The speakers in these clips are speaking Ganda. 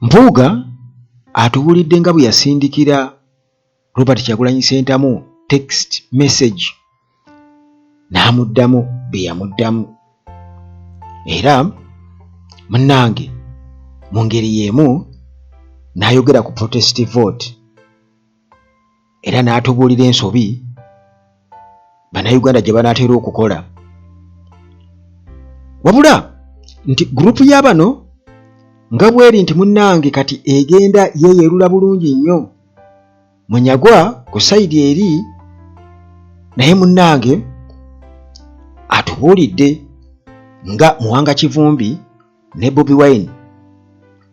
Mpuuga atubuulidde nga bwe yasindikira Robert Kyagulanyi Ssentamu text message n'amuddamu bye yamuddamu, era munnange mu ngeri y'emu n'ayogera ku protest vote era n'atubuulira ensobi bannayuganda gye banaatera okukola, wabula nti gurupu y'abano nga bweri nti munnange kati egenda yeeyerula bulungi nnyo. Munyagwa ku sayidi eri naye munnange atubuulidde nga Muwanga Kivumbi ne Bobi Wine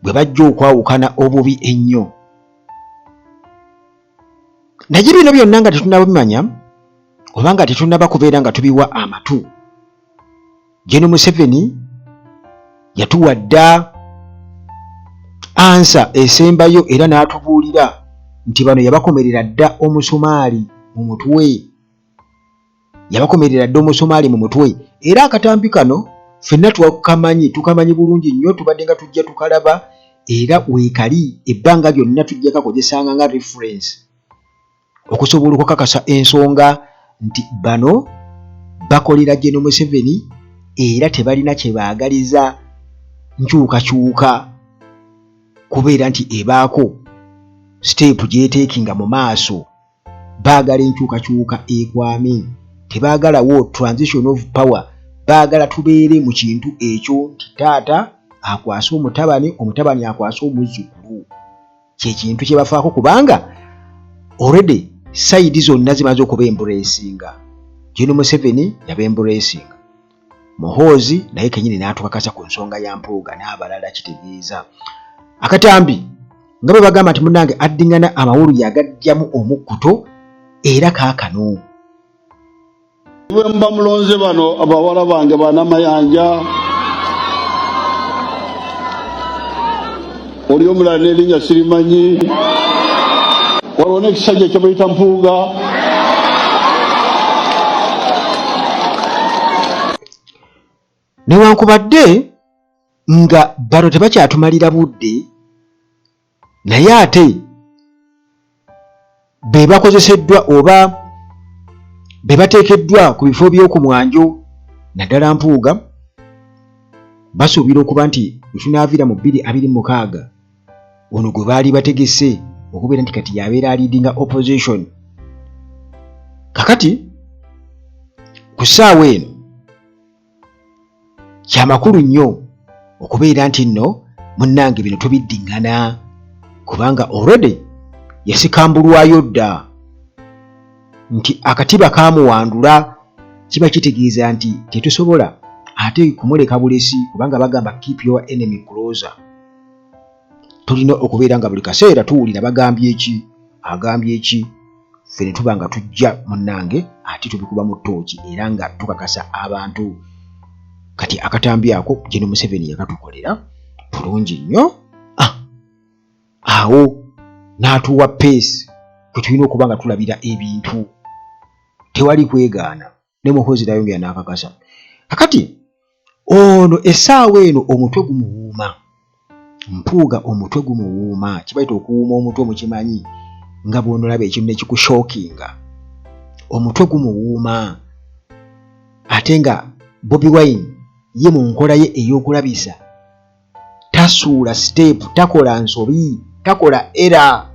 bwe bajja okwawukana obubi ennyo. Naye bino byonna nga tetunnabimanya oba nga tetunnaba kubeera nga tubiwa amatu, Gen. Museveni yatuwa dda ansa esembayo era n'atubuulira nti bano yabakomerera dda omusumaali mu mutwe, yabakomerera dda omusumaali mu mutwe, era akatambi kano ffenna tukamanyi bulungi nnyo, tubadde nga tujja tukalaba era weekali ebbanga lyonna tujja kakozesanga nga reference okusobola okukakasa ensonga nti bano bakolera Gen. Museveni era tebalina kye baagaliza nkyukakyuka kubeera nti ebaako siteepu gyeteekinga mu maaso, baagala enkyukakyuka ekwame, tebaagalawo transition of power, baagala tubeere mu kintu ekyo nti taata akwase omutabani akwase omuzzukulu, kyekintu kye bafaako kubanga already sayidi zonna zimaze okuba embuleesinga. Gen. Museveni yaba embuleesinga, Muhoozi naye kenyini n'atukakasa ku nsonga ya Mpuuga n'abalala kitegeeza. Akatambi nga bwe bagamba nti munnange addiŋŋana amawulu yagajjamu omukkuto era kaakano. Bwe mba mulonze bano abawala bange Bannamayanja, oli omulala n'erinnya sirimanyi, waliwo n'ekisajja kye bayita Mpuuga. Newankubadde nga bano tebakyatumalira budde, naye ate be bakozeseddwa oba be bateekeddwa ku bifo by'oku mwanjo naddala Mpuuga, basuubira okuba nti wetunaaviira mu 2026 ono gwe baali bategese okubeera nti kati yabeera aliidinga opposition. Kakati ku ssaawa eno kyamakulu nnyo okubeera nti nno munnange bino tubiddiŋŋana, kubanga already yasikambulwayo dda nti akatiba kamuwandula, kiba kitegeeza nti tetusobola ate kumuleka bulesi, kubanga bagamba keep your enemy closer. Tulina okubeera nga buli kaseera tuwulira bagambye eki, ffe ne tuba nga tujja munnange ate tubikuba mu ttooki era nga tukakasa abantu. Kati akatambi ako Gen. Museveni yakatukolera bulungi nnyo, awo n'atuwa peesi kwe tulina okuba nga tulabira ebintu, tewali kwegaana. Ne Muhoozi nayongera n'akakasa. Kakati ono essaawa eno omutwe gumuwuuma, Mpuuga omutwe gumuwuuma, kibayita okuwuuma omutwe mukimanyi nga bw'onolaba ekintu ne kikushookinga, omutwe gumuwuuma. Ate nga Bobi Wine ye mu nkola ye ey'okulabisa tasuula siteepu, takola nsobi, takola era.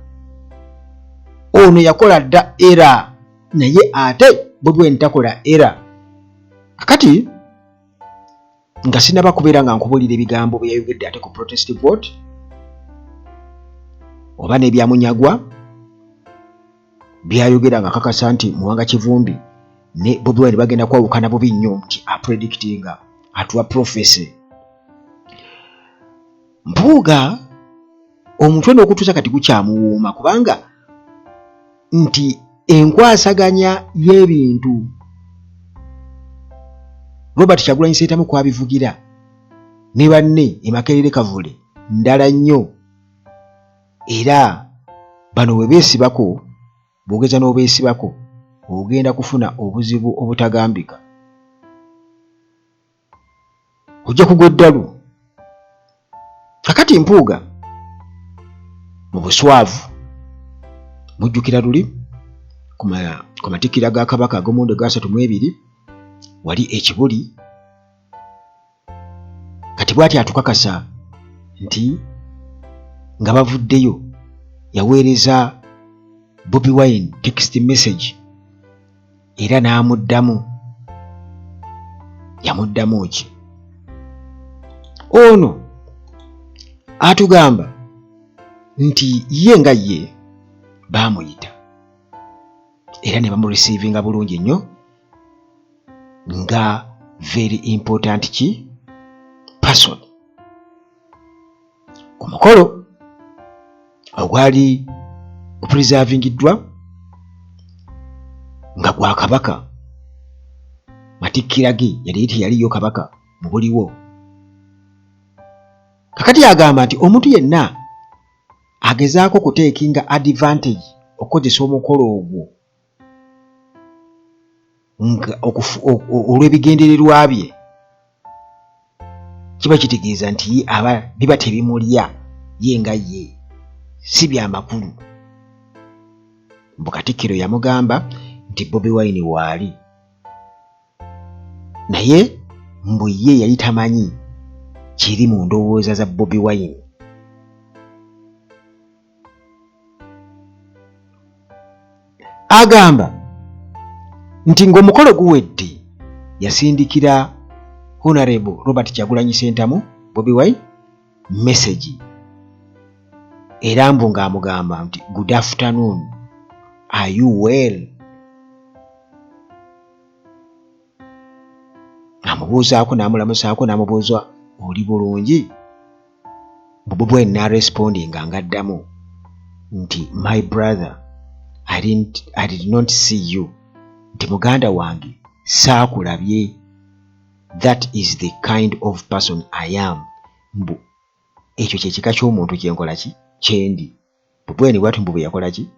Ono yakola dda era, naye ate Bobi Wine takola era. Kakati nga sinaba kubeera nga nkubulira ebigambo bye yayogedde ate ku protest vote oba n'ebya Munyagwa byayogera nga kakasa nti Muwanga Kivumbi ne Bobi Wine bagenda kwawukana bubi nnyo, nti apredictinga atuwa prophecy. Mpuuga omutwe n'okutuusa kati gukyamuwuuma, kubanga nti enkwasaganya y'ebintu Robert Kyagulanyi Ssentamu kwabivugira ne banne Makerere Kavule ndala nnyo, era bano we beesibako, bw'ogeza n'obeesibako ogenda kufuna obuzibu obutagambika, ojja kugwa eddalu. Kakati Mpuuga mu buswavu mujjukira luli ku matikkira ga kabaka ag'omuwendo gwa 32 wali ekibuli kati bw'ati atukakasa nti nga bavuddeyo yaweereza Bobi Wine text message era yamuddamu ki ono atugamba nti ye nga ye baamuyita era ne bamureceivinga bulungi nnyo nga very important ki person ku mukolo ogwali gupreservingiddwa nga gwa kabaka matikkira ge yali teyaliyo kabaka mu buliwo. Kakati agamba nti omuntu yenna agezaako kuteekinga advantage okukozesa omukolo ogwo olw'ebigendererwa bye kiba kitegeeza nti biba tebimulya ye nga ye si byamakulu. Mbu Katikkiro yamugamba nti Bobi Wine waali naye mbu ye yali tamanyi kiri mu ndowooza za Bobi Wine. Agamba nti ng'omukolo guwedde yasindikira Honorable Robert Kyagulanyi Ssentamu Bobi Wine message era mbu ng'amugamba nti good afternoon, are you well? Amubuuzaako n'amulamusaako n'amubuuza oli bulungi? Bobi Wine n'arespondinga ng'addamu nti my brother, I did not see you. Nti muganda wange saakulabye. That is the kind of person I am. Mbu ekyo kye kika ky'omuntu kyenkola ki kyendi. Bobi Wine bw'ati mbu bwe yakola ki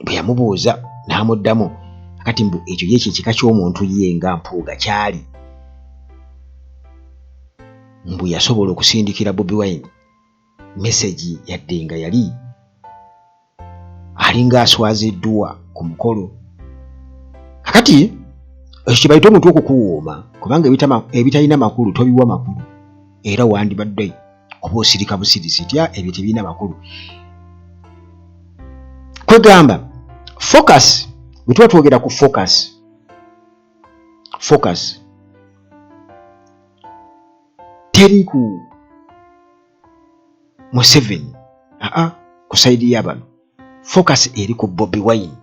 bwe yamubuuza n'amuddamu kati mbu ekyo ye kye kika ky'omuntu ye nga Mpuuga kyali. Mbu yasobola okusindikira Bobi Wine message yadde nga yali alinga aswaziddwa ku mukolo. Kakati ekyo kye bayita omuntu okukuwooma kubanga ebitalina makulu tobiwa makulu era wandibadde oba osirika busirisi tya ebyo tebirina makulu. Kwegamba focus bwe tuba twogera ku focus teri ku Museveni ku saidi y'abano, focus eri ku Bobi Wine,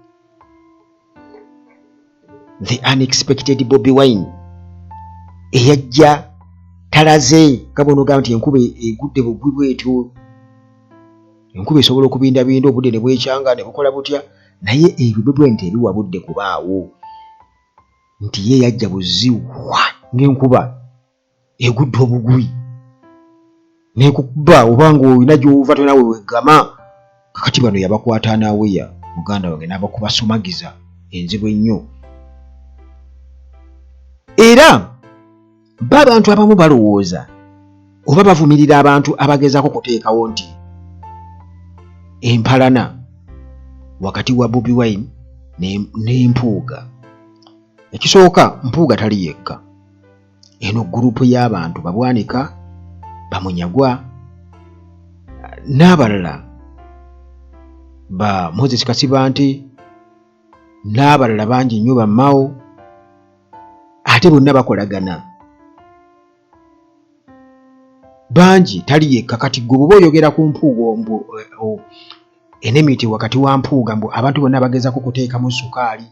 the unexpected Bobi Wine eyajja talaze kabonoga nti enkuba egudde bugwi bwetyo, enkuba esobola okubindabinda obudde ne bwekyanga ne bukola butya, naye ebyo Bobi Wine tebiwabudde kubaawo nti ye yajja buziwa ng'enkuba egudde obugwi nekukuba obanga olina gy'ova tonawe weggama. Kakati bano yabakwata naaweya muganda wange n'abakubasomagiza enzibu ennyo. Era abantu abamu balowooza oba bavumirira abantu abagezaako kuteekawo nti empalana wakati wa Bobi Wine ne Mpuuga. Ekisooka Mpuuga tali yekka, eno gurupu y'abantu Babwanika, Bamunyagwa n'abalala ba Moses Kasibante n'abalala bangi nnyo ba Mao, ate bonna bakolagana bangi tali yekka. Kati gwe bw'oba oyogera ku Mpuuga enemiti wakati wa Mpuuga mbu abantu bonna bagezaako kuteekamu sukaali,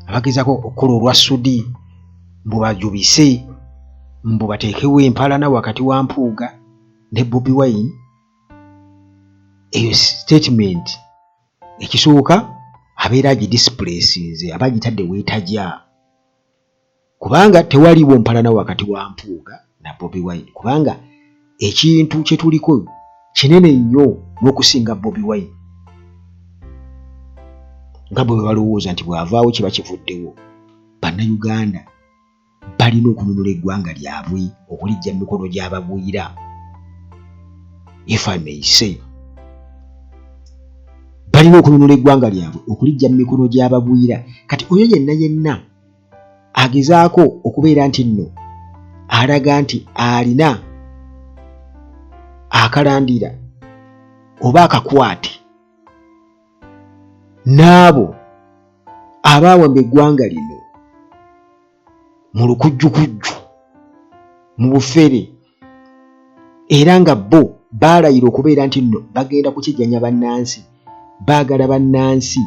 abagezaako okukola olwa sudi mbu bajubise mbu bateekewo empalana wakati wa Mpuuga ne Bobi Wine. Eyo statement ekisooka abeera agidisplacinze, aba agitadde weetajja, kubanga tewaliwo mpalana wakati wa Mpuuga na Bobi Wine, kubanga ekintu kye tuliko kinene nnyo n'okusinga Bobi Wine. Nga bwe balowooza nti bw'avaawo kiba kivuddewo. Bannayuganda balina okununula eggwanga lyabwe okulijja mu mikono gy'abagwira. if I may say. Balina okununula eggwanga lyabwe okulijja mu mikono gy'abagwira. Kati oyo yenna agezaako okubeera nti nno alaga nti alina akalandira oba akakwate n'abo abaawamba eggwanga lino mu lukujjukujju mu bufere era nga bo baalayira okubeera nti nno bagenda kukijjanya bannansi, baagala bannansi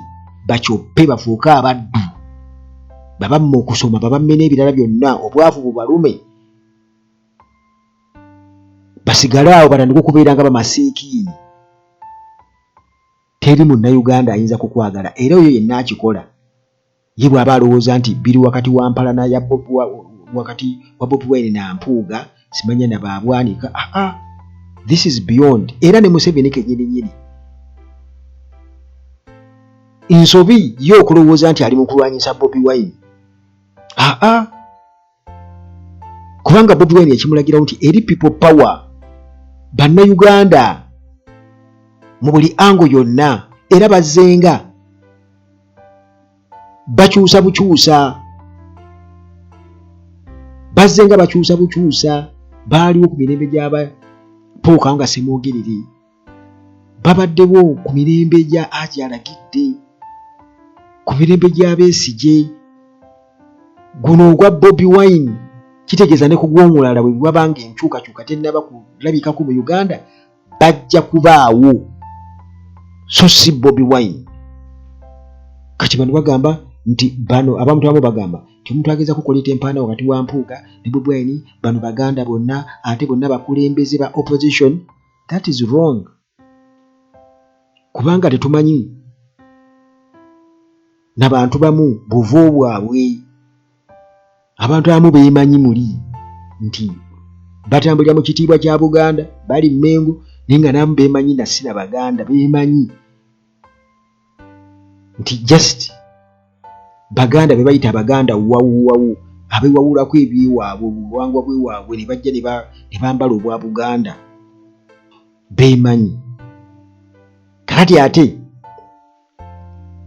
bakyoppe bafuuke abaddu, babamme okusoma, babamme n'ebirala byonna, obwavu bubalume, basigale awo batandika okubeera nga bamasiikiini. Teri munnayuganda ayinza kukwagala, era oyo yenna akikola ye bw'aba alowooza nti biri wakati wa mpalana ya wakati wa Bobi Wine na Mpuuga, simanya na baabwanika. This is beyond. Era ne Museveni kennyini nsobi ye okulowooza nti ali mu kulwanyisa Bobi Wine. Kubanga Bobi Wine yakimulagirawo nti eri people power bannayuganda mu buli ango yonna, era bazenga bakyusa bukyusa, baaliwo ku mirembe gy'aba Paul Kawanga Ssemwogerere, babaddewo ku mirembe gya Haji Alagidde, ku mirembe gya Besigye. Guno ogwa Bobi Wine kitegeeza ne ku gw'omulala bwe bwabanga enkyukakyuka tennaba kulabikako mu Uganda bajja kubaawo, so si Bobi Wine. Kati bano bagamba nti bano abantu abamu bagamba nti omuntu ageza kukoleta empaana wakati wa Mpuuga ne Bobi Wine, bano baganda bonna ate bonna bakulembeze ba opposition. That is wrong. Kubanga tetumanyi n'abantu bamu buvo bwabwe, abantu abamu beemanyi muli nti batambulira mu kitiibwa kya Buganda, bali Mmengo, naye nga namu beemanyi nasina Baganda, beemanyi nti just Baganda be bayita Abaganda wawu abewawulako ebyewaabwe, obuwangwa bwewaabwe ne bajja ne bambala obwa Buganda, beemanyi. Kakati ate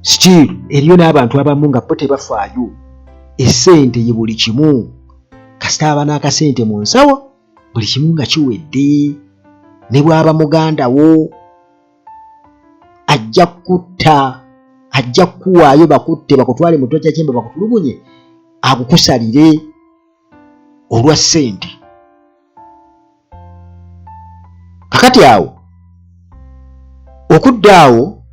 still eriyo n'abantu abamu nga bo tebafaayo, essente ye buli kimu, kasita aba n'akasente mu nsawo buli kimu nga kiwedde, ne bw'aba muganda wo ajja kutta, ajja kuwaayo bakutte bakutwale mu kituo kya Kyemba bakutulugunye akukusalire olwa ssente. Kakati awo okuddaawo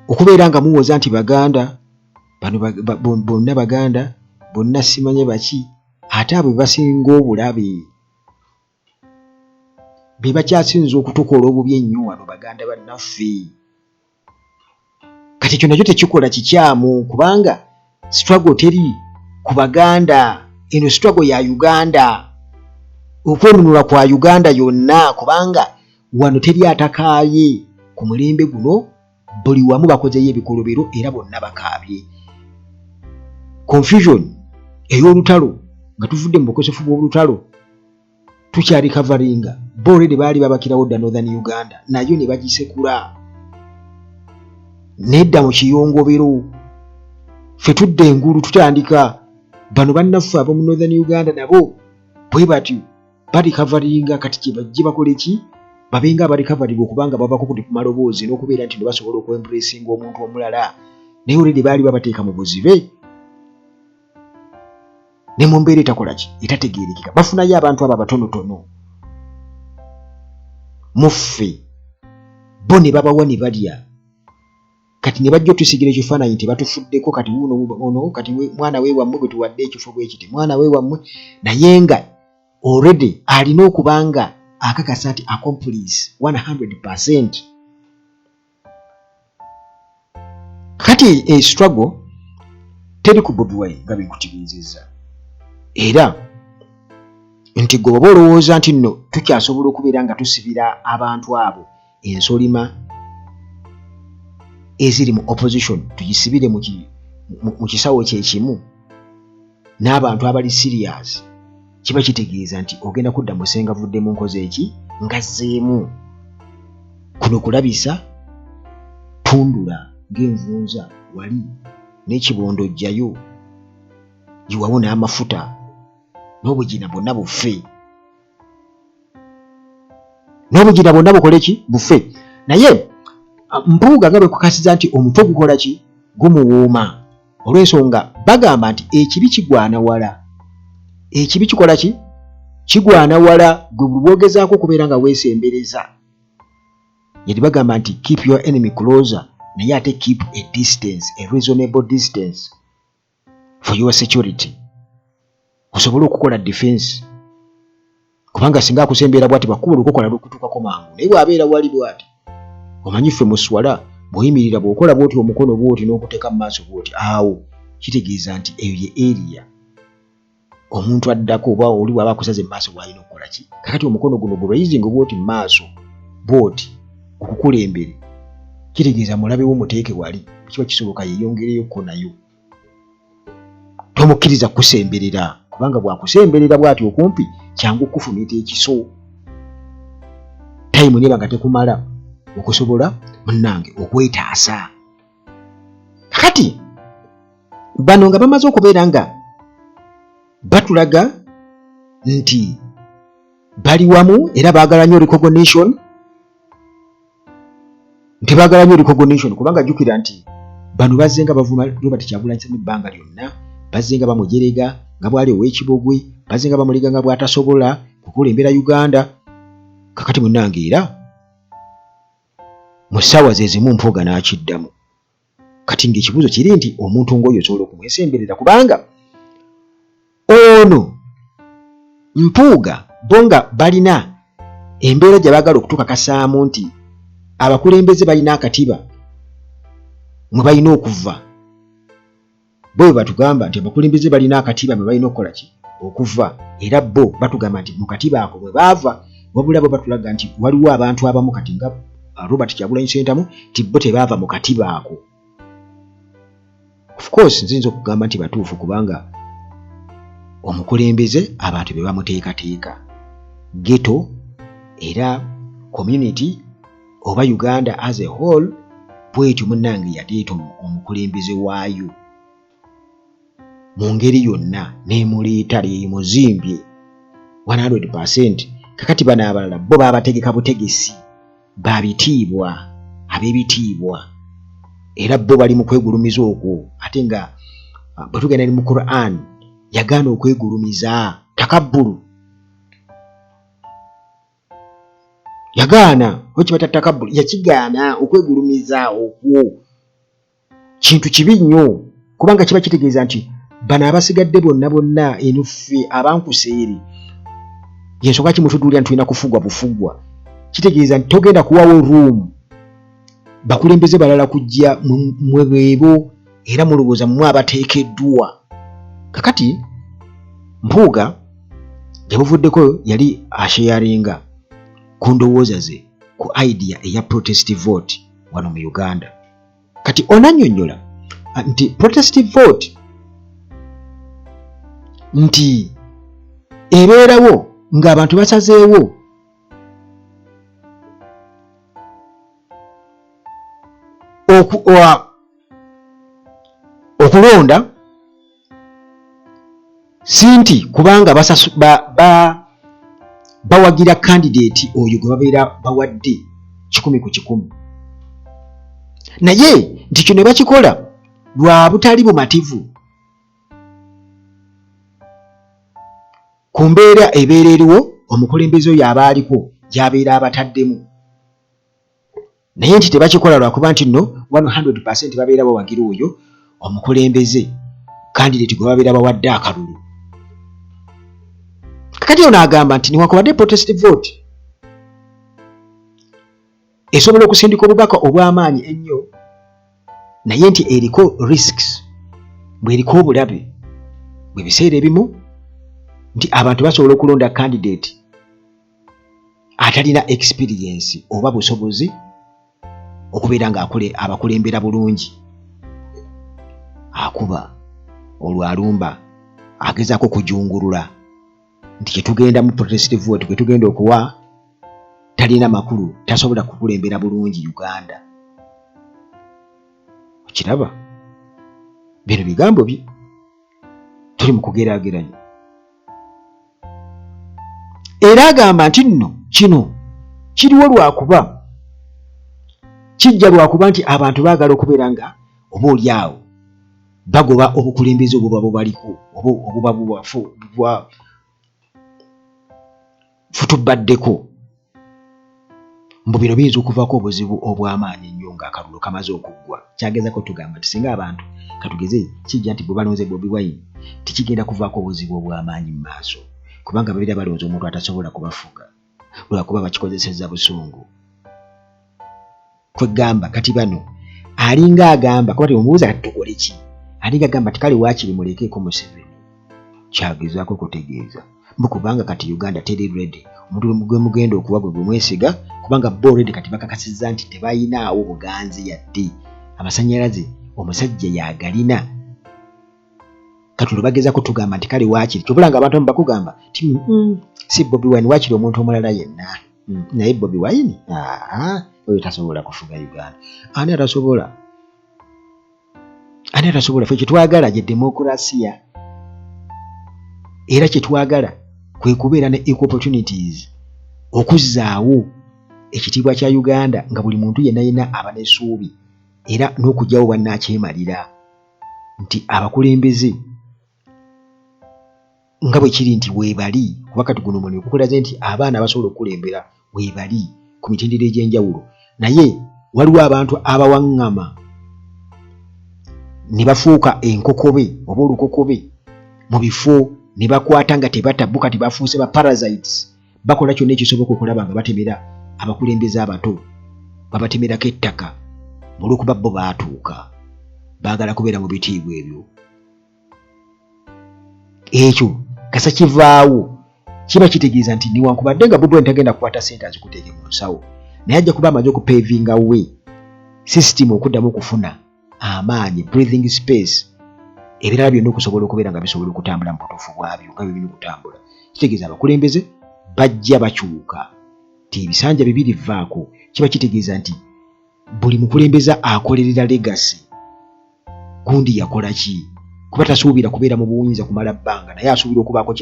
okubeera nga muwoza nti Baganda bano bonna Baganda bonna simanye baki, ate abo basinga obulabe be bakyasinza okutukola obubi ennyo wano Baganda bannaffe. Kati ekyo nakyo tekikola kikyamu, kubanga struggle teri ku Baganda, eno struggle ya Uganda, okwenunula kwa Uganda yonna, kubanga wano teri atakaaye ku mulembe guno, buli wamu bakozeyo ebikolobero era bonna bakaabye. Confusion ey'olutalo nga tuvudde mu bukosefu bw'olutalo tukyali coveringa, bo already baali babakirawo dda Northern Uganda, nayo ne bagisekula nedda mu kiyongobero. Ffe tudde engulu tutandika, bano bannaffe ab'omu Northern Uganda nabo bwe batyo bali coveringa. Kati kye bajje bakole ki? Babenga abali covering okubanga babako ku maloboozi n'okubeera nti basobola okwembracinga omuntu omulala, naye already baali babateeka mu buzibe ne mu mbeera etakola ki? Etategeerekeka. Bafunayo abantu abo abatonotono muffe, bo ne babawa ne balya. Kati ne bajja otusigira ekifaananyi nti batufuddeko, kati ono kati mwana we wammwe bwe tuwadde ekifo bwe kiti, mwana we wammwe, naye nga already alina okubanga akakasa nti accomplice 100%. Kati struggle teri ku Bobi Wine nga bwenkutibizizza, era nti gwe bw'oba olowooza nti nno tukyasobola okubeera nga tusibira abantu abo ensolima eziri mu opposition, tugisibire mu kisawo kye kimu n'abantu abali serious, kiba kitegeeza nti ogenda kudda musenga vudde mu nkoze eki ngazzeemu kuno kulabisa tundula ng'envunza wali n'ekibondo ojjayo yiwawo n'amafuta n'obugina bwonna bufe n'obugina bwonna bukole ki bufe naye Mpuuga nga bwe kukasiza nti omutwe gukola ki gumuwooma olw'ensonga bagamba nti ekibi kigwana wala ekibi kikola ki kigwana wala gwe bwogezaako okubeera nga weesembereza yali bagamba nti keep your enemy closer naye ate keep a distance a reasonable distance for your security osobole okukola defense kubanga singa akusembera bwati bakuba okukola lukutukako mangu naye bw'abeera wali bwati omanyi ffe muswala bw'oyimirira bw'okola bwoti omukono bwoti n'okuteeka mu maaso bwoti awo kitegeeza nti eyo ye area omuntu addako oba oli bw'aba akusaze mu maaso bw'alina okukola ki kakati omukono guno guraising bwoti mu maaso bwoti okukulembere kitegeeza mulabe w'omuteeke wali kiba kisoboka yeeyongereyoko nayo tomukkiriza kusemberera kubanga bw'akusemberera bw'ati okumpi kyangu okufumiita ekiso tayimu neba nga tekumala okusobola munnange okwetaasa kakati bano nga bamaze okubeera nga batulaga nti bali wamu era baagala nnyo recognition kubanga jjukira nti bano bazze nga bavuma Robert Kyagulanyi mu ebbanga lyonna bazze nga bamujerega nga bwali ow'ekibogwe bazze nga bamulega nga bw'atasobola kukulembera Uganda kakati munnange era mu ssaawa ze zimu Mpuuga n'akiddamu kati ng'ekibuuzo kiri nti omuntu ng'oyo osobola okumwesemberera kubanga ono Mpuuga bo nga balina embeera gye baagala okutukakasaamu nti abakulembeze balina akatiba mwe balina okuva bo bwe batugamba nti abakulembeze balina akatiba mwe balina okukola ki okuva era bo batugamba nti mu katiba ako mwe baava wabula bo batulaga nti waliwo abantu abamu kati nga Robert Kyagulanyi Ssentamu nti bo tebaava mu katiba ako of course nziyinza okugamba nti batuufu kubanga omukulembeze abantu be bamuteekateeka ghetto era community oba Uganda as a whole bwetyo munnange yateeta omukulembeze waayo mu ngeri yonna n'emuleeta leemuzimbye 100% kakati bano abalala bo baabategeka butegesi babitiibwa ab'ebitiibwa era bo bali mu kwegulumiza okwo ate nga bwe tugenda ne mu Quran yagaana okwegulumiza takabbulu yagaana okibata takabbulu yakigaana okwegulumiza okwo kintu kibi nnyo kubanga kiba kitegeeza nti bano abasigadde bonna enuffe abankuseeri yensonga kimutuduulira nti tulina kufugwa bufugwa kitegeeza nti togenda kuwawo room bakulembeze balala kujja mwe beebo era mulowooza mmwe abateekeddwa kakati Mpuuga gyebuvuddeko yali asharinga ku ndowooza ze ku idea eya protest vote wano mu Uganda kati onannyonnyola nti protest vote nti ebeerawo ng'abantu basazeewo okulonda si nti kubanga bawagira candidate oyo gwe babeera bawadde 100 naye nti kyo ne bakikola lwa butali bumativu ku mbeera ebeera eriwo omukulembeze oyo aba aliko gy'abeera abataddemu naye nti tebakikola lwakuba nti nno 100% babeera bawagira oyo omukulembeze candidate gwe babeera bawadde akalulu kakati ono agamba nti niwakubadde protest vote esobola okusindika obubaka obw'amaanyi ennyo naye nti eriko risks bw'eriko obulabe bwe biseera ebimu nti abantu basobola okulonda candidate atalina experience oba busobozi okubeera nga abakulembera bulungi akuba olwalumba agezaako kujungulula nti kyetugenda mu progressive vote kwetugenda okuwa talina makulu tasobola kukulembera bulungi Uganda. Okiraba bino bigambo bye tuli mu kugeraageranya. Era agamba nti nno kino kiriwo lwakuba kijja lwakuba nti abantu baagala okubeera nga oba oli awo bagoba obukulembeze obuba bubaliko obuba futubaddeko. Mbu bino biyinza okuvaako obuzibu obw'amaanyi ennyo ng'akalulu kamaze okuggwa. Kyagezako tugamba nti singa abantu katugeze kijja nti bwe balonze Bobi Wine tikigenda kuvaako obuzibu obw'amaanyi mu maaso, kubanga babeera balonze omuntu atasobola kubafuga lwakuba bakikozesezza busungu. Kwegamba kati bano alinga agamba kuba temubuuza kati tukole ki, alinga agamba ti kale waakiri mulekeeko Museveni. Kyagezaako kutegeeza mbu kubanga kati Uganda teri ready, omuntu gwe mugenda okuwa gwe mwesiga, kubanga bo already kati bakakasizza nti tebayinaawo buganzi yadde amasannyalaze omusajja yagalina. Kati olubagezako tugamba nti kale waakiri kyobulanga abantu bakugamba ti si Bobi Wine waakiri omuntu omulala yenna, naye Bobi Wine oyo tasobola kufuga Uganda. Ani atasobola? Ani atasobola? Ffe kyetwagala gye demokurasiya, era kyetwagala kwe kubeera ne equal opportunities, okuzzaawo ekitiibwa kya Uganda nga buli muntu yenna aba n'essuubi, era n'okugyawo bannakyemalira nti abakulembeze nga bwe kiri nti weebali, kuba kati guno mulimu gukulaze nti abaana abasobola okukulembera weebali ku mitendera egy'enjawulo, naye waliwo abantu abawaŋŋama ne bafuuka enkokobe oba olukokobe mu bifo ne bakwata nga tebatabbuka tebafuuse ba parasites, bakola kyonna ekisoboka okulaba nga batemera abakulembeze abato, babatemerako ettaka olw'okuba bo baatuuka baagala kubeera mu bitiibwa ebyo. Ekyo kasa kivaawo kiba kitegeeza nti newankubadde nga Bobi Wine tagenda kukwata ssente azikuteeke mu nsawo, naye ajja kuba amaze okupevinga we system okuddamu okufuna amaanyi, breathing space, ebirala byonna okusobola okubeera nga bisobola okutambula mu butuufu bwabyo nga bibiri okutambula. Kitegeeza abakulembeze bajja bakyuka nti ebisanja bibiri vaako. Kiba kitegeeza nti buli mukulembeze akolerera legacy, gundi yakola ki, kuba tasuubira kubeera mu buwunyiza kumala bbanga, naye asuubira okubaako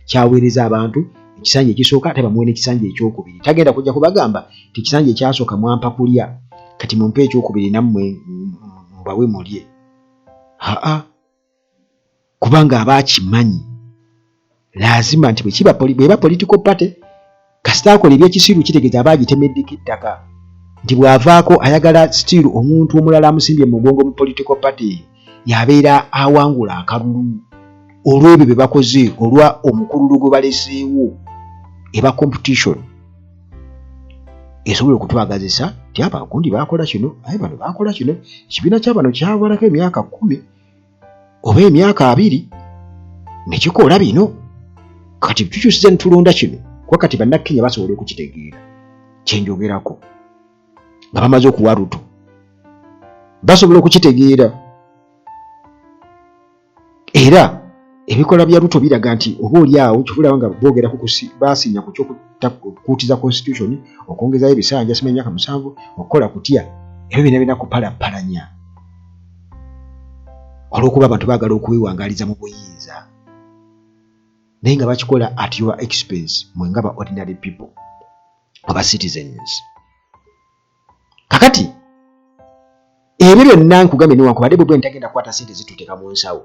kyaweereza abantu. Ekisanja ekisooka ate bamuwe n'ekisanja ekyokubiri. Tagenda kujja kubagamba nti ekisanja ekyasooka mwampa kulya kati mumpe ekyokubiri nammwe mubawe mulye. Kubanga abakimanyi lazima nti bweba political party kasita akola ebyekisiru kitegeeza abaagitemeddeko ettaka, nti bw'avaako ayagala still omuntu omulala amusimbye mu mugongo mu political party yabeera awangula akalulu olw'ebyo bye bakoze, olwa omukululu gwe baleseewo eba competition esobola okutwagazisa nti abakundi bakola kino, aye bano bakola kino. Ekibiina ky'abano kyabalako emyaka 10 oba emyaka 2 ne kikola bino, kati tukyusiza ne tulonda kino, kuba kati bannakenya basobola okukitegeera kyenjogerako nga bamaze okuwa Ruto, basobola okukitegeera. Era ebikola bya Ruto biraga nti oba oli awo kivulawo nga boogera basinya ku kyokuutiza constitution, okwongezayo ebisanja sima emyaka 7, okukola kutya, ebyo bina kupalapalanya olw'okuba abantu baagala okuwewangaaliza mu buyinza, naye nga bakikola at your expense mwe nga ba ordinary people oba citizens. Kakati ebyo byonna nkugambye newankubadde Bobi Wine tagenda kukwata ssente zituteeka mu nsawo,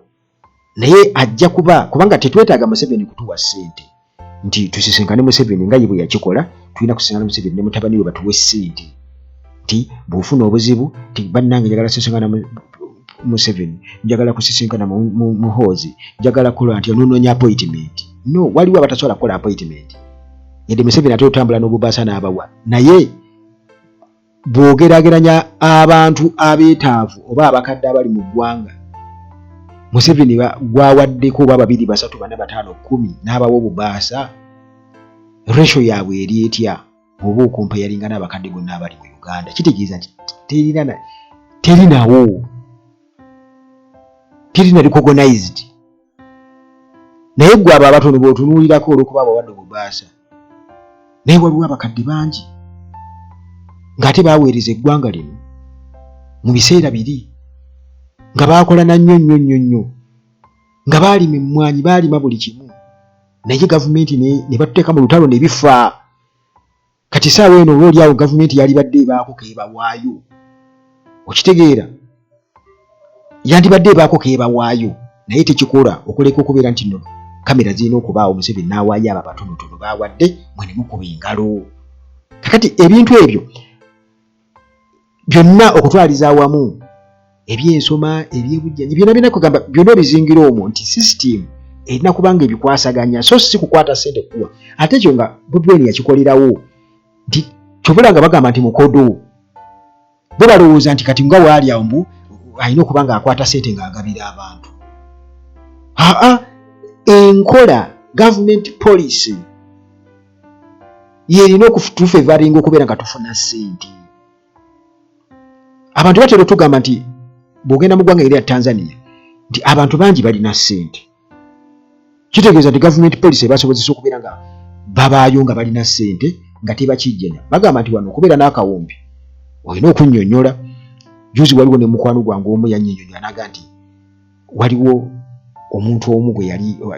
naye ajja kubanga tetwetaaga Museveni kutuwa ssente nti tusisinkane Museveni nga ye bwe yakikola. Tulina kusisinkana Museveni ne mutabani we batuwe ssente nti bw'ofuna obuzibu nti bannange njagala kusisinkana Museveni, njagala kusisinkana Muhoozi, njagala kukola nti onoonya appointment. No, waliwo abatasobola kukola appointment yadde Museveni ate otambula n'obubaasa n'abawa, naye bw'ogeraageranya abantu abeetaavu oba abakadde abali mu ggwanga, Museveni gwawaddeko oba 2, 3, 4, 5, 10 n'abawa obubaasa, ratio yaabwe eri etya oba okumpa yalinga n'abakadde gonna abali mu Uganda. Kitegeeza nti terina recognized naye gwe abo abatono bw'otunuulirako olw'okuba abawadde obubaasa naye waliwo abakadde bangi ng'ate baaweereza eggwanga lino mu biseera biri nga baakola na nnyo nga baalima emmwanyi baalima buli kimu naye gavumenti ne batuteeka mu lutalo ne bifa. Kati saawa eno olw'oli awo gavumenti yali badde ebaako keebawaayo, okitegeera, yandibadde ebaako keebawaayo naye tekikola okuleka okubeera nti nno kamera zirina okubaawo Museveni n'awaayo abo abatonotono baawadde mwe ne mukuba engalo. Kakati ebintu ebyo byonna okutwaliza awamu ebyensoma ebyebujjanyi byonna kugamba byonna bizingira omwo nti sisitimu erina kubanga ebikwasaganya so si kukwata ssente kuwa. Ate ekyo nga Bobi Wine yakikolerawo nti kyobula nga bagamba nti mukodo bo balowooza nti kati nga waali awo mbu alina okuba nga akwata ssente ng'agabira abantu. Enkola government policy yerina okutufevaringa okubeera nga tufuna ssente. Abantu batera tugamba nti bw'ogenda mu ggwanga erya Tanzania nti abantu bangi balina ssente. Kitegeeza nti government policy basobozesa okubeera nga babaayo nga balina ssente nga tebakijjanya. Bagamba nti wano okubeera n'akawumbi olina okunnyonnyola. Juzi waliwo ne mukwano gwange omu yannyonnyola n'aga nti waliwo omuntu omu gwe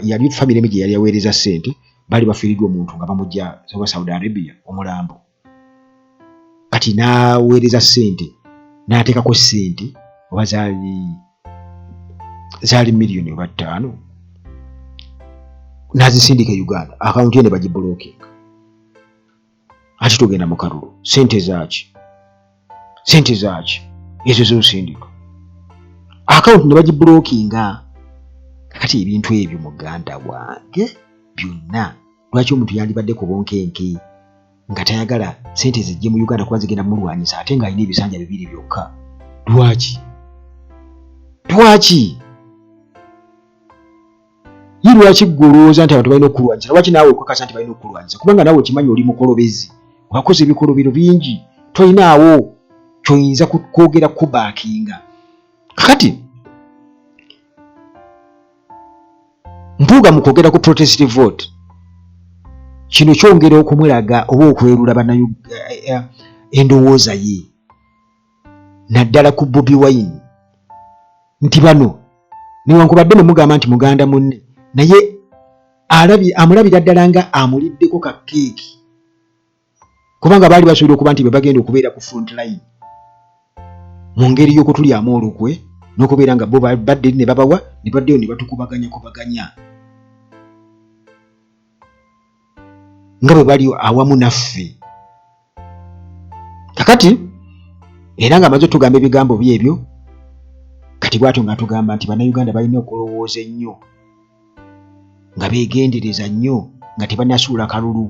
yali famire emi gye yali yaweereza ssente baali bafiiriddwa omuntu nga bamujja oba Saudi Arabia omulambo. Kati n'aweereza ssente n'ateekako ssente oba zaali miliyoni oba 5 n'azisindika e Uganda, akawunti ye ne bagibulookinga. Ati tugenda mu kalulu ssente zaaki ezo z'osindika akawunti ne bagibulookinga. Kakati ebintu ebyo muganda wange byonna lwaki omuntu yandibadde ku bonkenke nga tayagala ssente zijje mu Uganda kuba zigenda mulwanyisa ate ng'alina ebisanja 2 byokka? Lwaki gwe olowooza nti abantu balina okukulwanyisa? Lwaki naawe okukakasa nti balina okukulwanyisa? Kubanga naawe okimanyi oli mukolobezi, wakoze ebikolobero bingi, tolinaawo kyoyinza kwogera kubaakinga. Kakati mpuuga mu kwogera ku protest vote kino kyongera okumulaga oba okwerula endowooza ye naddala ku Bobi Wine nti bano newankubadde ne mugamba nti muganda munne naye amulabira ddala nga amuliddeko ka keeki kubanga baali basobola okuba nti bagenda okubeera ku front line mu ngeri y'okutulyamu olukwe n'okubeera nga bo badde ne babawa ne baddeyo ne batukubaganya nga bwe bali awamu naffe. Kakati era nga amaze tugamba ebigambo byebyo kati bwatyo nga tugamba nti bannayuganda balina okulowooza ennyo nga beegendereza nnyo nga tebannasuula kalulu.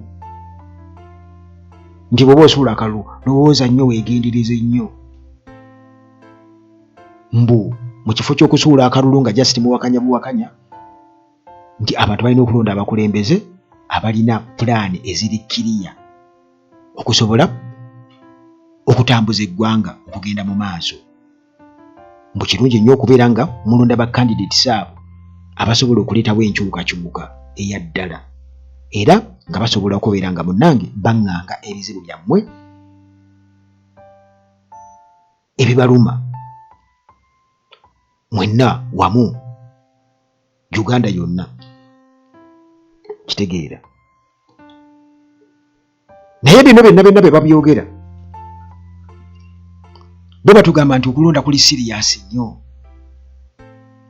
Nti bw'oba osuula kalulu lowooza nnyo weegendereze nnyo mbu mu kifo ky'okusuula akalulu nga just buwakanya nti abantu balina okulonda abakulembeze abalina pulaani ezirikkiriya okusobola okutambuza eggwanga okugenda mu maaso. Mbu kirungi nnyo okubeera nga mulonda ba candidates abo abasobola okuleetawo enkyukakyuka eya ddala era nga basobola okubeera nga munnange baŋŋanga ebizibu byammwe ebibaluma mwenna wamu Uganda yonna. Kitegeera naye bino byonna bye babyogera bo batugamba nti okulonda kuli siriyasi nnyo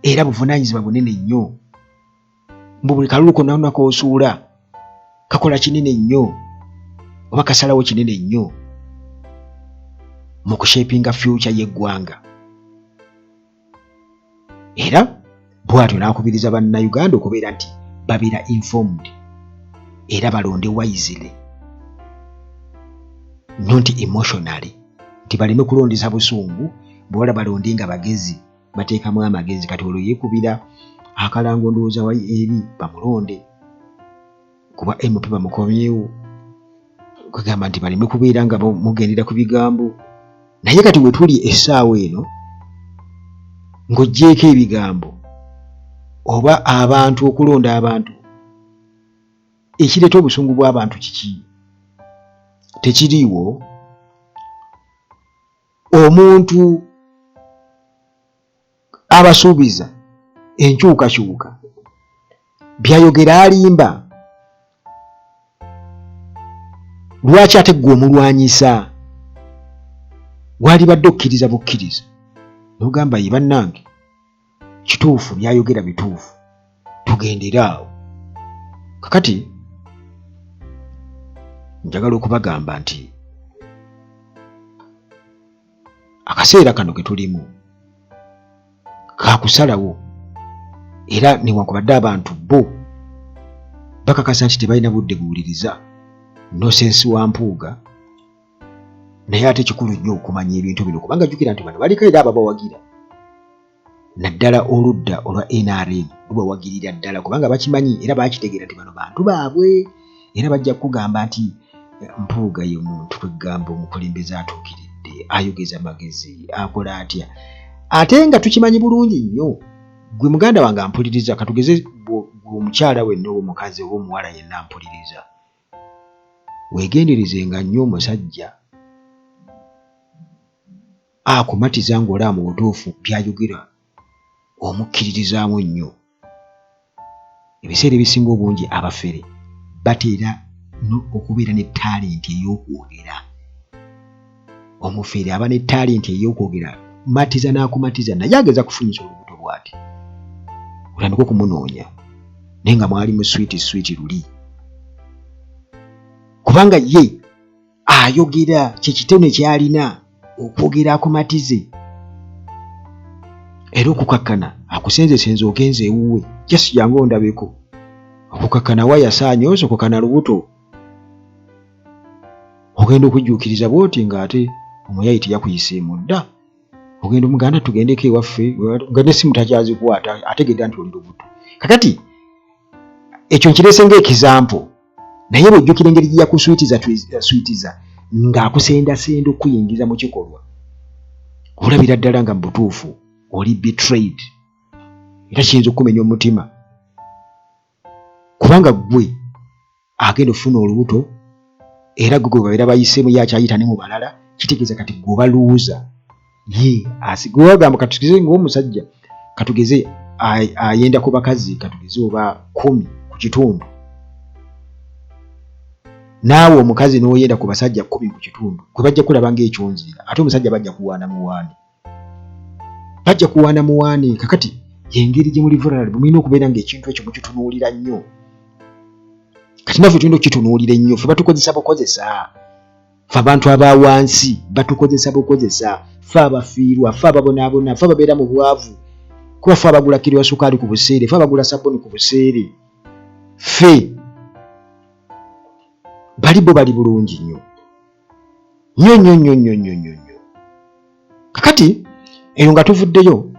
era buvunaanyizibwa bunene nnyo. Mbu buli kalulu konna koosuula kakola kinene nnyo oba kasalawo kinene nnyo mu kushapinga future y'eggwanga. Era bw'atyo n'akubiriza bannayuganda okubeera nti babeera informed era balonde wisely not emotionally, nti baleme kulondeza busungu bw'ola balonde nga bagezi bateekamu amagezi. Kati olwo yeekubira akalango ndowooza eri bamulonde kuba MP bamukomyewo kugamba nti baleme kubeera nga mugendera ku bigambo. Naye kati we tuli essaawa eno ng'oggyeko ebigambo oba abantu okulonda abantu ekireeta obusungu bw'abantu kiki? Tekiriiwo. Omuntu abasuubiza enkyukakyuka byayogera alimba, lwaki ate gwe omulwanyisa? Waalibadde okkiriza bukkiriza nogamba ye bannange kituufu byayogera bituufu tugendera awo. Kakati njagala okubagamba nti akaseera kano ke tulimu kakusalawo, era newankubadde abantu bo bakakasa nti tebalina budde buwuliriza nosensi wa Mpuuga, naye ate kikulu nnyo okumanya ebintu bino kubanga jjukira nti bano baliko era ababawagira naddala oludda olwa NRM lubawagirira ddala kubanga bakimanyi era bakitegeera nti bano bantu baabwe, era bajja kugamba nti Mpuuga ye muntu kwegamba omukulembeze atuukiridde, ayogeza amagezi, akola atya. Ate nga tukimanyi bulungi nnyo, gwe muganda wange ampuliriza, katugeze omukyala wenna oba omukazi oba omuwala yenna ampuliriza, weegenderezenga nnyo omusajja akumatiza ng'ola mu butuufu byayogera omukkiririzaamu nnyo. Ebiseera ebisinga obungi abafere bateera okubeera ne taalenti ey'okwogera. Omufere aba ne taalenti ey'okwogera, matiza n'akumatiza naye ageza kufunyisa olubuto bw'ati otandika okumunoonya naye nga mwali mu swiiti luli, kubanga ye ayogera kyekitone kyalina okwogera akumatize era okukakkana akusenzesenza ogenze ewuwe jasi jangu ondabeko okukakkana wayasaanyooza okukakkana lubuto ogenda okujjuukiriza bw'oti ng'ate omuyayi teyakuyiseemu dda, ogenda omuganda tugendeko ewaffe nga n'essimu takyazikwata ategedde nti oli lubuto. Kakati ekyo nkireese ng'ekizampo, naye bw'ojjukira engeri gye yakuswitiza ng'akusendasenda okuyingiza mu kikolwa, olabira ddala nga mu butuufu oli betrayed, era kiyinza okumenya omutima kubanga gwe agenda okufuna olubuto era gwe babeera bayiseemu yakyayita ne mu balala, kitegeeza kati gwe baluuza ye asigwagamba katugeze ng'omusajja katugeze ayenda ku bakazi katugeze oba 10 ku kitundu, naawe omukazi n'oyenda ku basajja 10 ku kitundu, gwe bajja kulaba ng'ekyonzira, ate omusajja bajja kuwaana muwaane. Kakati yengeri gye muli vulnerable, mulina okubeera ng'ekintu ekyo mukitunuulira nnyo. Kati naffe tulina okukitunuulira ennyo, ffe batukozesa bukozesa, ffe abantu abawansi batukozesa bukozesa, ffe abafiirwa, ffe ababonaabona, ffe ababeera mu bwavu, kuba ffe abagula kiro ya sukaali ku buseere, ffe abagula sabuni ku buseere, ffe bali bo bali bulungi nnyo nnyo. Kakati eyo nga tuvuddeyo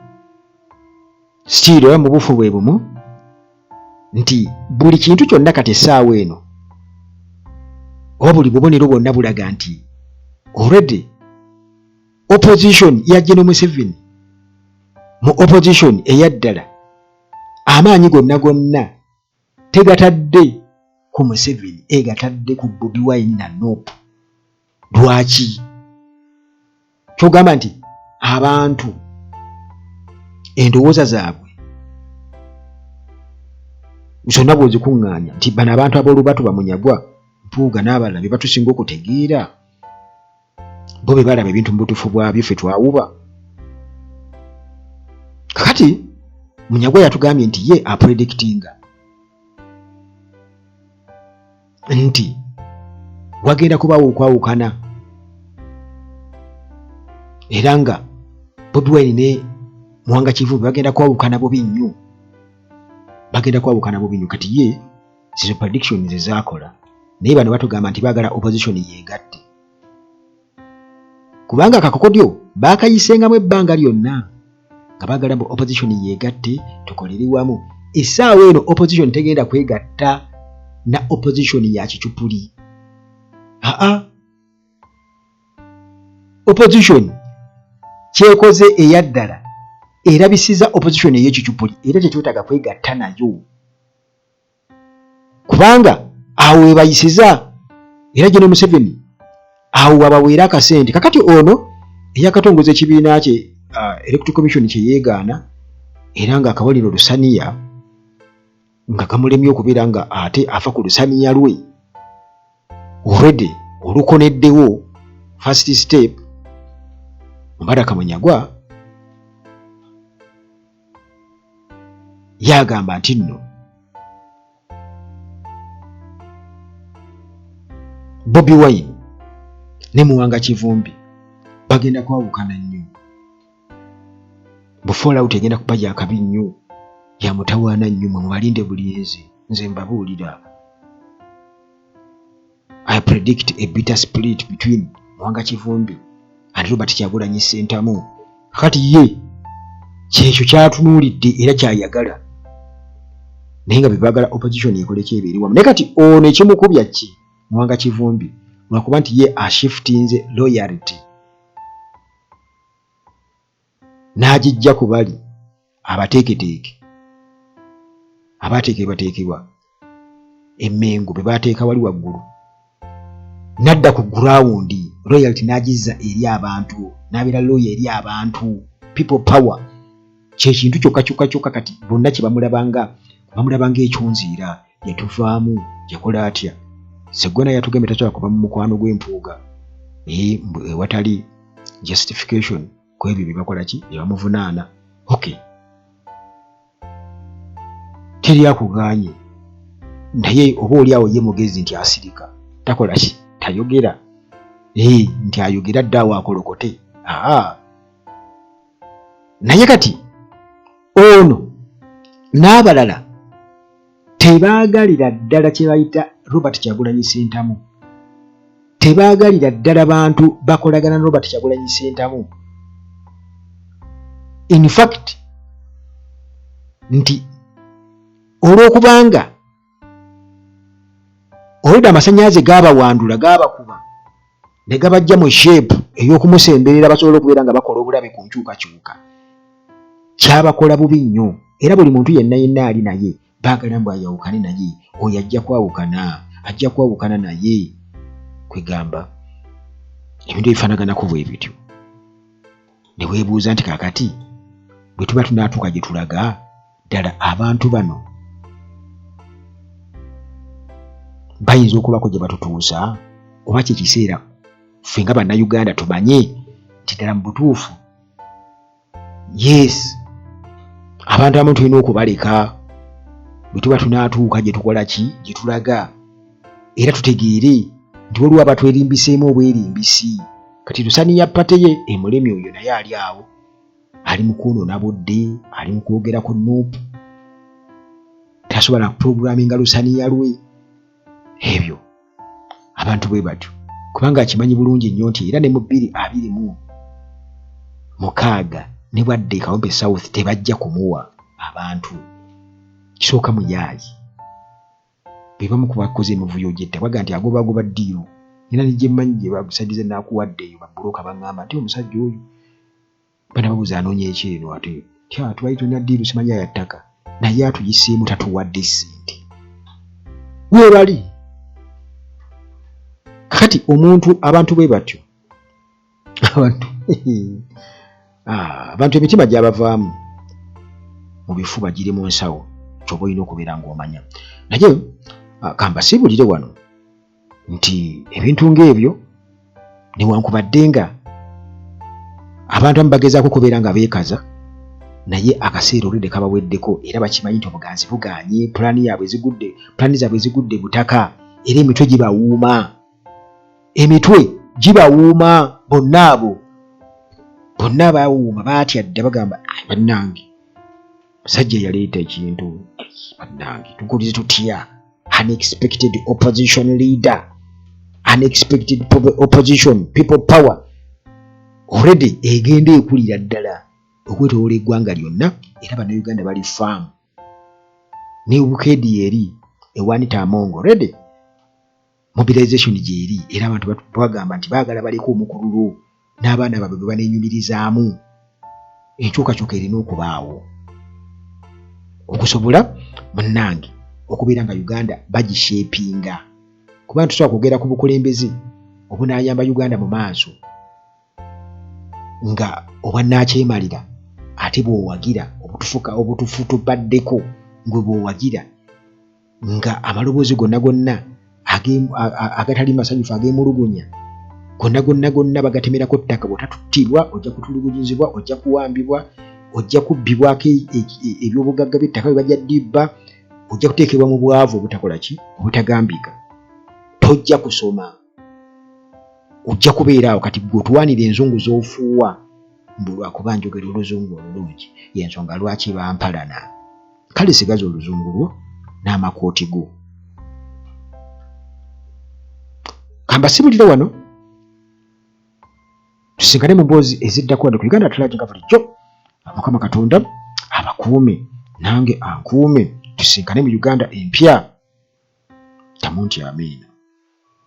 still oba mu bufu bwe bumu nti buli kintu kyonna kati essaawa eno oba buli bubonero bwonna bulaga nti already opposition ya General Museveni mu opposition eyaddala amaanyi gonna tegatadde ku Museveni, egatadde ku Bobi Wine na Nuupu. Lwaki? Kyogamba nti abantu endowooza zaabwe zonna bw'ozikuŋŋaanya nti bano abantu ab'olubatu bamunyagwa, Mpuuga n'abalala be batusinga okutegeera, bo be balaba ebintu mu butuufu bwabyo, ffe twawuba. Kakati Munyagwa yatugambye nti ye apredictinga nti wagenda kubaawo okwawukana era nga Bobi Wine ne Mwanga Kivubi bagenda kwawukana bubi nnyo, kati ye zizo predictions ezaakola, naye bano batugamba nti baagala opposition yeegatte, kubanga akakokodyo baakayisengamu ebbanga lyonna nga baagala mbu opposition yeegatte tukolere wamu. Essaawa eno opposition tegenda kwegatta na opposition ya kicupuli. Opposition kyekoze eyaddala erabisiza opposition ey'ekikyupuli era tekyetaaga kwegatta nayo kubanga awo ebayisiza era General Museveni awo abaweera akasente. Kakati ono eyakatongoza ekibiina kye Electoral Commission kye yeegaana era nga akawaliro lusaniya nga kamulemye okubeera nga ate afa ku lusaniya lwe already olukoneddewo first step. Mubaraka Munyagwa yagamba nti nno Bobi Wine ne Muwanga Kivumbi bagenda kwawukana nnyo. Bufola utegenda kubaja akabi nnyo ya mutawaana nnyo mwe mwalinde bulinzi. Nze mbabuulira I predict a bitter split between Muwanga Kivumbi and Robert Kyagulanyi Ssentamu. Kati ye kyekyo kyatunuulidde era kyayagala naye nga bebagala opposition ekole kyebeeri wamu. Naye kati ono ekimukubya ki Muwanga Kivumbi lwakuba nti ye ashiftinze loyalty n'agijja ku bali abateeketeeke abateekebwateekebwa emmengo be baateeka wali waggulu nadda ku gurawundi loyalty n'agizza eri abantu n'abeera loya eri abantu people power kyekintu kyokka kati bonna kye bamulabanga ekyonziira yatuvaamu yakola atya. Seggona yatugembe takyala kuba mu mukwano gw'empuuga watali justification kwebyo bye bakola ki bye bamuvunaana. Okay, teri akuganye naye oba oli awo ye mugezi nti asirika takola ki tayogera nti ayogera ddaawo akolokote. Naye kati ono n'abalala tebaagalira ddala kye bayita Robert Kyagulanyi Ssentamu, tebaagalira ddala bantu bakolagana na Robert Kyagulanyi Ssentamu. In fact nti olw'okubanga olwedde amasannyalaze gaabawandula gaabakuba ne gabajja mu shape ey'okumusemberera basobola okubeera nga bakola obulabe ku nkyukakyuka, kyabakola bubi nnyo. Era buli muntu yenna ali naye baagala mbu ayawukane naye, oyo ajja kwawukana naye. Kwegamba ebintu ebifaanaganako bwe bityo. Ne weebuuza nti kaakati bwe tuba tunaatuuka gye tulaga ddala abantu bano bayinza okubako gye batutuusa oba kye kiseera ffe nga bannayuganda tumanye nti ddala mu butuufu yes abantu abamu tulina okubaleka bwe tuba tunaatuuka gye tukola ki gye tulaga era tutegeere nti waliwo abatwerimbiseemu obwerimbisi. Kati tusaniya pateye emulemi oyo naye ali awo ali mu kwonoona budde, ali mu kwogera ku Nuupu, tasobola kuprogramminga lusaniya lwe. Ebyo abantu bwe batyo kubanga akimanyi bulungi nnyo nti era ne mu 2026 ne bwadde Kawempe South tebajja kumuwa abantu. Kisooka muyaayi bebamu ku bakozi emivuyo gyetta baga nti agobagoba ddiiro era nijje mmanyi gye bagusadize n'akuwadde eyo babbuloka baŋŋamba nti omusajja oyo bana babuuza anoonya ekyeno ate tubayi tulina ddiiro simanyi ayattaka naye atuyiseemu tatuwadde ssente we bali. Kati omuntu abantu bwe batyo abantu emitima gy'abavaamu mu bifuba giri mu nsawo kyoba olina okubeera ng'omanya. Naye kambasiibulire wano nti ebintu ng'ebyo newankubadde nga abantu abamu bagezaako okubeera nga beekaza naye akaseera olwedde kabaweddeko era bakimanyi nti obuganzi buganye, pulaani zaabwe zigudde butaka era emitwe gibawuuma bonna abo bawuuma baatya dda bagamba bannange musajja yaleeta ekintu bannange tukulize tutya. Unexpected opposition leader, unexpected opposition people power already egenda ekulira ddala okwetoola eggwanga lyonna era bannayuganda bali faamu ne bukeedi eri ewanita amongo already mobilization gyeri era abantu bagamba nti baagala baleka omukululu n'abaana baabwe bwe baneenyumirizaamu enkyukakyuka erina okubaawo okusobola munnange okubeera nga Uganda bagishepinga, kuba tusobola kwogera ku bukulembeze obunaayamba Uganda mu maaso nga obwannakyemalira ate bw'owagira obutufu tubaddeko ngwe bw'owagira nga amaloboozi gonna agatali masanyufu ag'emulugunya gonna bagatemerako ttaka. Bw'otatuttirwa ojja kutulugunyizibwa, ojja kuwambibwa, ojja kubbibwako ebyobugagga by'ettaka bwe bajja dibba, ojja kuteekebwa mu bwavu obutakola ki, obutagambika. Tojja kusoma, ojja kubeera awo. Kati gwe otuwaanira enzungu z'ofuuwa mbu lwakuba njogera oluzungu olulungi, y'ensonga lwaki bampalana. Kale sigaza oluzungu lwo n'amakooti go. Kambasibulira wano tusinkane mu mboozi eziddako wano ku Uganda Atlantic bulijjo. Mukama Katonda abakuume nange ankuume, tusinkane mu Uganda empya. Tamunti amiina.